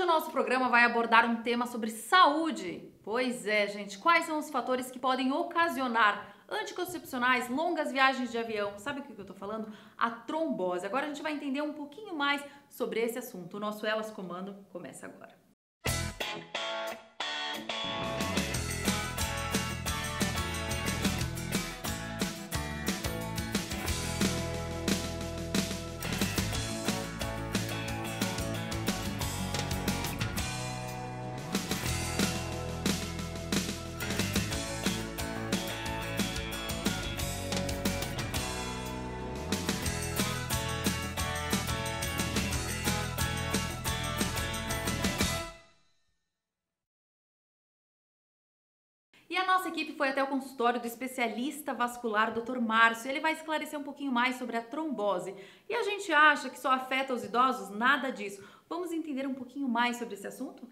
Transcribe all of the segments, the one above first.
nosso programa vai abordar um tema sobre saúde. Pois é, gente, quais são os fatores que podem ocasionar anticoncepcionais, longas viagens de avião? Sabe o que eu tô falando? A trombose. Agora a gente vai entender um pouquinho mais sobre esse assunto. O nosso Elas Comando começa agora. E a nossa equipe foi até o consultório do especialista vascular, Dr. Márcio. Ele vai esclarecer um pouquinho mais sobre a trombose. E a gente acha que só afeta os idosos? Nada disso. Vamos entender um pouquinho mais sobre esse assunto?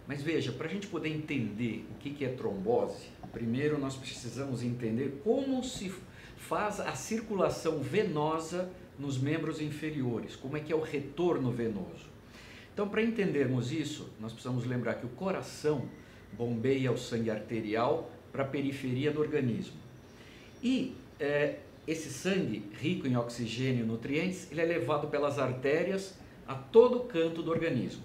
Mas veja, para a gente poder entender o que é trombose, primeiro nós precisamos entender como se faz a circulação venosa nos membros inferiores, como é que é o retorno venoso. Então, para entendermos isso, nós precisamos lembrar que o coração bombeia o sangue arterial para a periferia do organismo. E esse sangue, rico em oxigênio e nutrientes, ele é levado pelas artérias a todo canto do organismo.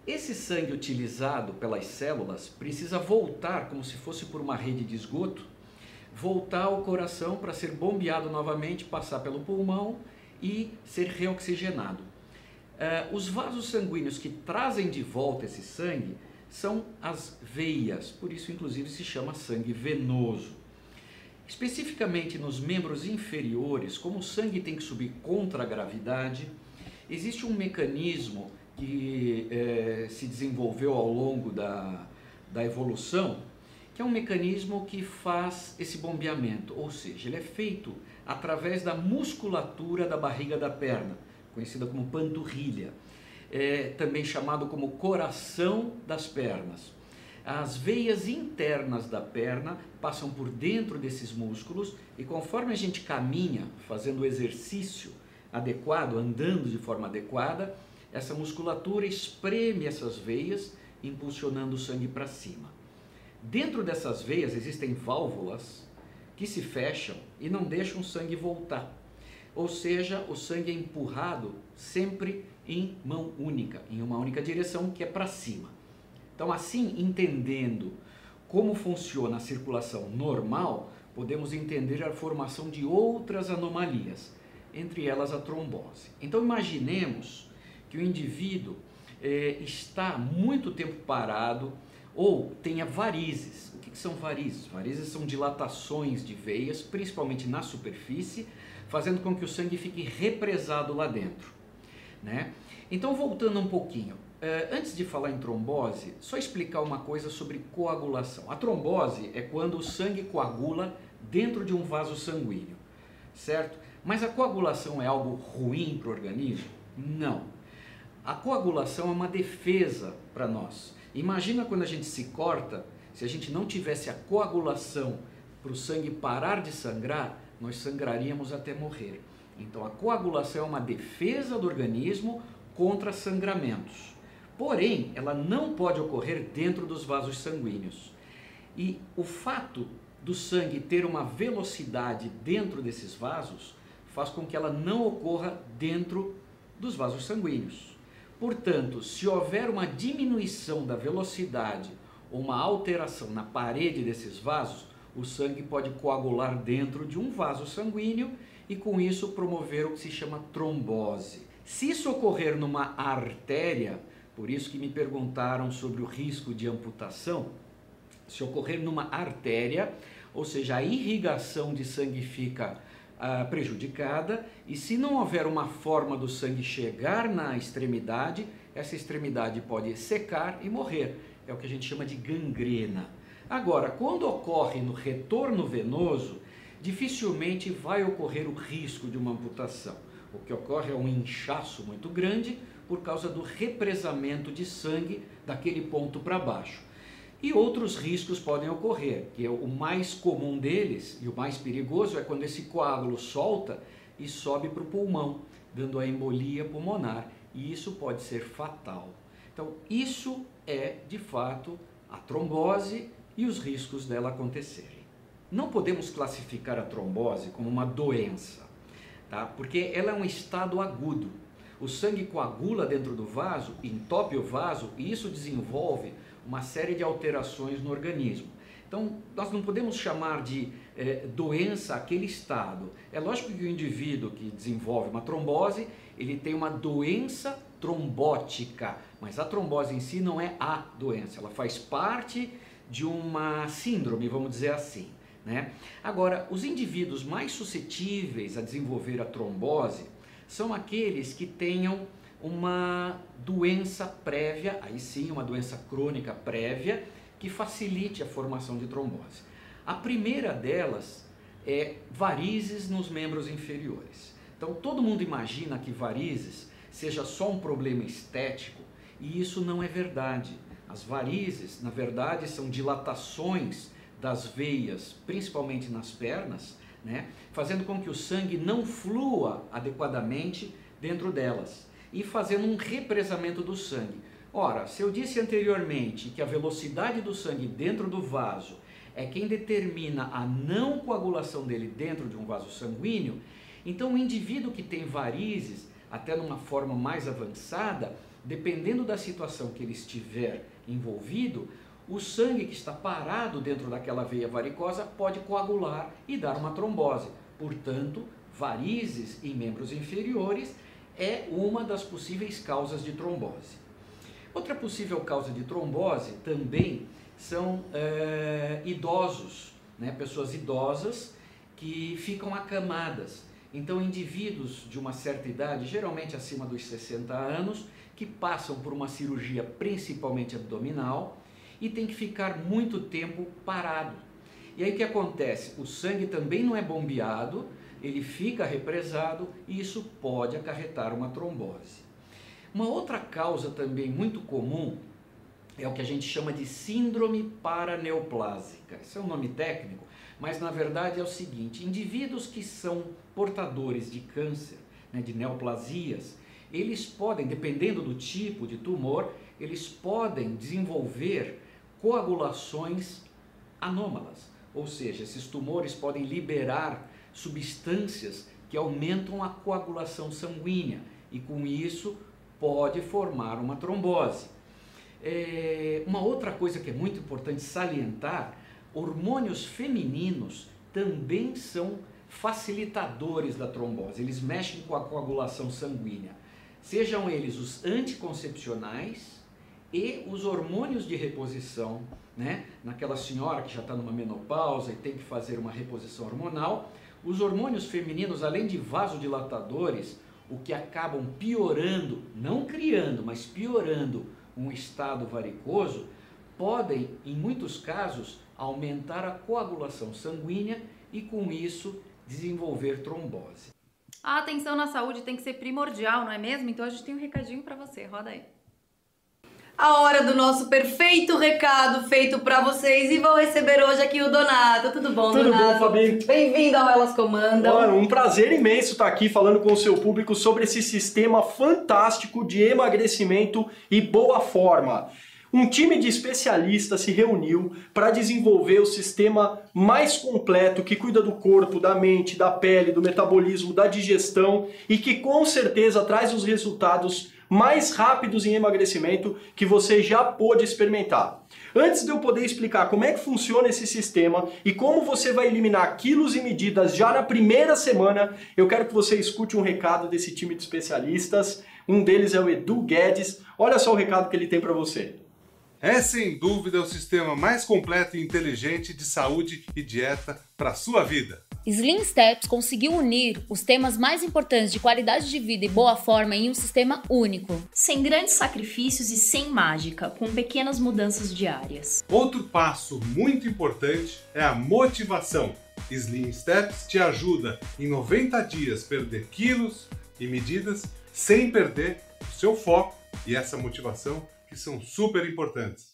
Esse sangue utilizado pelas células precisa voltar, como se fosse por uma rede de esgoto, voltar ao coração para ser bombeado novamente, passar pelo pulmão e ser reoxigenado. Os vasos sanguíneos que trazem de volta esse sangue são as veias, por isso inclusive se chama sangue venoso. Especificamente nos membros inferiores, como o sangue tem que subir contra a gravidade, existe um mecanismo que se desenvolveu ao longo da evolução, que é um mecanismo que faz esse bombeamento, ou seja, ele é feito através da musculatura da barriga da perna, conhecida como panturrilha. Também chamado como coração das pernas. As veias internas da perna passam por dentro desses músculos e conforme a gente caminha, fazendo o exercício adequado, andando de forma adequada, essa musculatura espreme essas veias, impulsionando o sangue para cima. Dentro dessas veias existem válvulas que se fecham e não deixam o sangue voltar. Ou seja, o sangue é empurrado sempre em mão única, em uma única direção, que é para cima. Então, assim, entendendo como funciona a circulação normal, podemos entender a formação de outras anomalias, entre elas a trombose. Então, imaginemos que o indivíduo está muito tempo parado ou tenha varizes. O que são varizes? Varizes são dilatações de veias, principalmente na superfície, fazendo com que o sangue fique represado lá dentro, né? Então, voltando um pouquinho, antes de falar em trombose, só explicar uma coisa sobre coagulação. A trombose é quando o sangue coagula dentro de um vaso sanguíneo, certo? Mas a coagulação é algo ruim para o organismo? Não. A coagulação é uma defesa para nós. Imagina quando a gente se corta, se a gente não tivesse a coagulação para o sangue parar de sangrar, nós sangraríamos até morrer. Então a coagulação é uma defesa do organismo contra sangramentos. Porém, ela não pode ocorrer dentro dos vasos sanguíneos. E o fato do sangue ter uma velocidade dentro desses vasos faz com que ela não ocorra dentro dos vasos sanguíneos. Portanto, se houver uma diminuição da velocidade ou uma alteração na parede desses vasos, o sangue pode coagular dentro de um vaso sanguíneo e com isso promover o que se chama trombose. Se isso ocorrer numa artéria, por isso que me perguntaram sobre o risco de amputação, se ocorrer numa artéria, ou seja, a irrigação de sangue fica prejudicada e se não houver uma forma do sangue chegar na extremidade, essa extremidade pode secar e morrer. É o que a gente chama de gangrena. Agora, quando ocorre no retorno venoso, dificilmente vai ocorrer o risco de uma amputação. O que ocorre é um inchaço muito grande por causa do represamento de sangue daquele ponto para baixo. E outros riscos podem ocorrer, que é o mais comum deles e o mais perigoso é quando esse coágulo solta e sobe para o pulmão, dando a embolia pulmonar, e isso pode ser fatal. Então, isso é, de fato, a trombose e os riscos dela acontecerem. Não podemos classificar a trombose como uma doença, tá? Porque ela é um estado agudo. O sangue coagula dentro do vaso, entope o vaso e isso desenvolve uma série de alterações no organismo. Então, nós não podemos chamar de doença aquele estado. É lógico que o indivíduo que desenvolve uma trombose, ele tem uma doença trombótica, mas a trombose em si não é a doença, ela faz parte de uma síndrome, vamos dizer assim, né? Agora, os indivíduos mais suscetíveis a desenvolver a trombose são aqueles que tenham uma doença prévia, aí sim, uma doença crônica prévia, que facilite a formação de trombose. A primeira delas é varizes nos membros inferiores. Então, todo mundo imagina que varizes seja só um problema estético, e isso não é verdade. As varizes, na verdade, são dilatações das veias, principalmente nas pernas, né, fazendo com que o sangue não flua adequadamente dentro delas e fazendo um represamento do sangue. Ora, se eu disse anteriormente que a velocidade do sangue dentro do vaso é quem determina a não coagulação dele dentro de um vaso sanguíneo, então o indivíduo que tem varizes, até numa forma mais avançada, dependendo da situação que ele estiver envolvido, o sangue que está parado dentro daquela veia varicosa pode coagular e dar uma trombose. Portanto, varizes em membros inferiores é uma das possíveis causas de trombose. Outra possível causa de trombose também são idosos, né? Pessoas idosas que ficam acamadas. Então, indivíduos de uma certa idade, geralmente acima dos 60 anos, que passam por uma cirurgia principalmente abdominal e tem que ficar muito tempo parado. E aí o que acontece? O sangue também não é bombeado, ele fica represado e isso pode acarretar uma trombose. Uma outra causa também muito comum é o que a gente chama de síndrome paraneoplásica. Esse é um nome técnico, mas na verdade é o seguinte: indivíduos que são portadores de câncer, né, de neoplasias, eles podem, dependendo do tipo de tumor, eles podem desenvolver coagulações anômalas, ou seja, esses tumores podem liberar substâncias que aumentam a coagulação sanguínea e com isso pode formar uma trombose. Uma outra coisa que é muito importante salientar: hormônios femininos também são facilitadores da trombose, eles mexem com a coagulação sanguínea, sejam eles os anticoncepcionais e os hormônios de reposição, né? Naquela senhora que já está numa menopausa e tem que fazer uma reposição hormonal, os hormônios femininos, além de vasodilatadores, o que acabam piorando, não criando, mas piorando um estado varicoso, podem, em muitos casos, aumentar a coagulação sanguínea e, com isso, desenvolver trombose. A atenção na saúde tem que ser primordial, não é mesmo? Então a gente tem um recadinho para você, roda aí. A hora do nosso perfeito recado feito para vocês e vou receber hoje aqui o Donato. Tudo bom, Donato? Tudo bom, Fabi? Bem-vindo ao Elas Comandam. Olha, um prazer imenso estar aqui falando com o seu público sobre esse sistema fantástico de emagrecimento e boa forma. Um time de especialistas se reuniu para desenvolver o sistema mais completo que cuida do corpo, da mente, da pele, do metabolismo, da digestão e que com certeza traz os resultados mais rápidos em emagrecimento que você já pôde experimentar. Antes de eu poder explicar como é que funciona esse sistema e como você vai eliminar quilos e medidas já na primeira semana, eu quero que você escute um recado desse time de especialistas. Um deles é o Edu Guedes. Olha só o recado que ele tem para você. É sem dúvida o sistema mais completo e inteligente de saúde e dieta para a sua vida. Slim Steps conseguiu unir os temas mais importantes de qualidade de vida e boa forma em um sistema único. Sem grandes sacrifícios e sem mágica, com pequenas mudanças diárias. Outro passo muito importante é a motivação. Slim Steps te ajuda em 90 dias perder quilos e medidas sem perder o seu foco e essa motivação que são super importantes.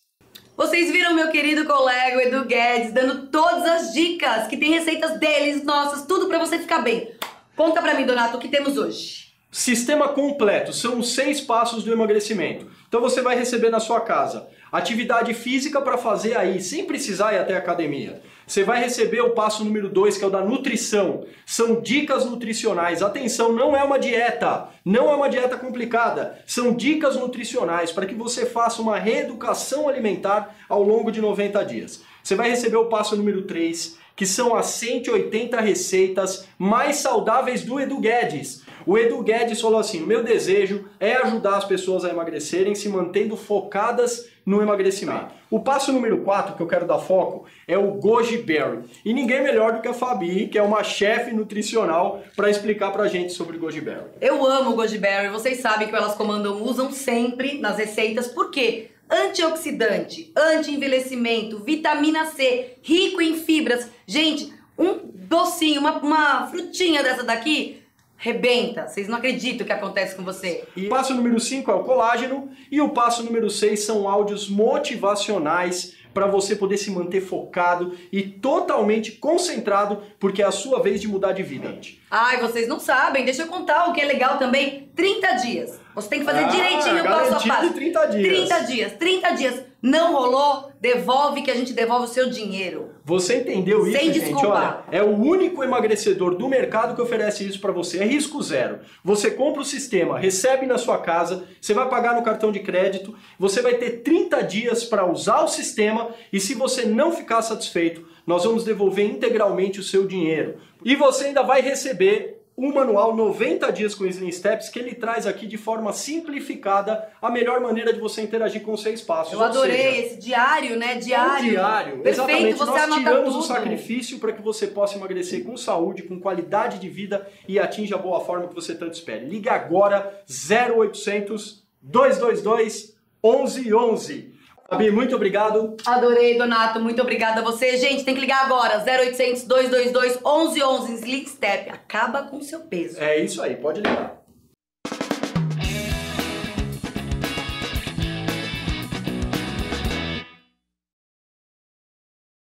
Vocês viram meu querido colega, o Edu Guedes, dando todas as dicas, que tem receitas deles, nossas, tudo pra você ficar bem. Conta pra mim, Donato, o que temos hoje? Sistema completo, são os 6 passos do emagrecimento. Então você vai receber na sua casa atividade física para fazer aí, sem precisar ir até a academia. Você vai receber o passo número 2, que é o da nutrição. São dicas nutricionais. Atenção, não é uma dieta. Não é uma dieta complicada. São dicas nutricionais para que você faça uma reeducação alimentar ao longo de 90 dias. Você vai receber o passo número 3, que são as 180 receitas mais saudáveis do Edu Guedes. O Edu Guedes falou assim: meu desejo é ajudar as pessoas a emagrecerem se mantendo focadas no emagrecimento. O passo número 4 que eu quero dar foco é o Goji Berry. E ninguém melhor do que a Fabi, que é uma chefe nutricional, para explicar pra gente sobre o Goji Berry. Eu amo o Goji Berry, vocês sabem que o Elas Comandam usam sempre nas receitas, por quê? Antioxidante, anti-envelhecimento, vitamina C, rico em fibras. Gente, um docinho, uma frutinha dessa daqui, rebenta. Vocês não acreditam o que acontece com você. E o passo número 5 é o colágeno. E o passo número 6 são áudios motivacionais para você poder se manter focado e totalmente concentrado, porque é a sua vez de mudar de vida. Ai, vocês não sabem, deixa eu contar o que é legal também. 30 dias. Você tem que fazer direitinho o passo a passo. 30 dias. 30 dias. Não rolou? Devolve que a gente devolve o seu dinheiro. Você entendeu isso, Sem gente? desculpa. Olha, é o único emagrecedor do mercado que oferece isso para você. É risco zero. Você compra o sistema, recebe na sua casa, você vai pagar no cartão de crédito, você vai ter 30 dias para usar o sistema e se você não ficar satisfeito, nós vamos devolver integralmente o seu dinheiro. E você ainda vai receber um manual 90 dias com Slim Steps, que ele traz aqui de forma simplificada a melhor maneira de você interagir com os 6 passos. Eu adorei esse diário, né? Diário. Diário. Perfeito, Exatamente. você Nós anota tiramos tudo. o sacrifício para que você possa emagrecer com saúde, com qualidade de vida e atinja a boa forma que você tanto espera. Liga agora 0800 222 1111. Fabi, muito obrigado. Adorei, Donato. Muito obrigada a você. Gente, tem que ligar agora. 0800 222 1111. Slim Step. Acaba com o seu peso. É isso aí, pode ligar.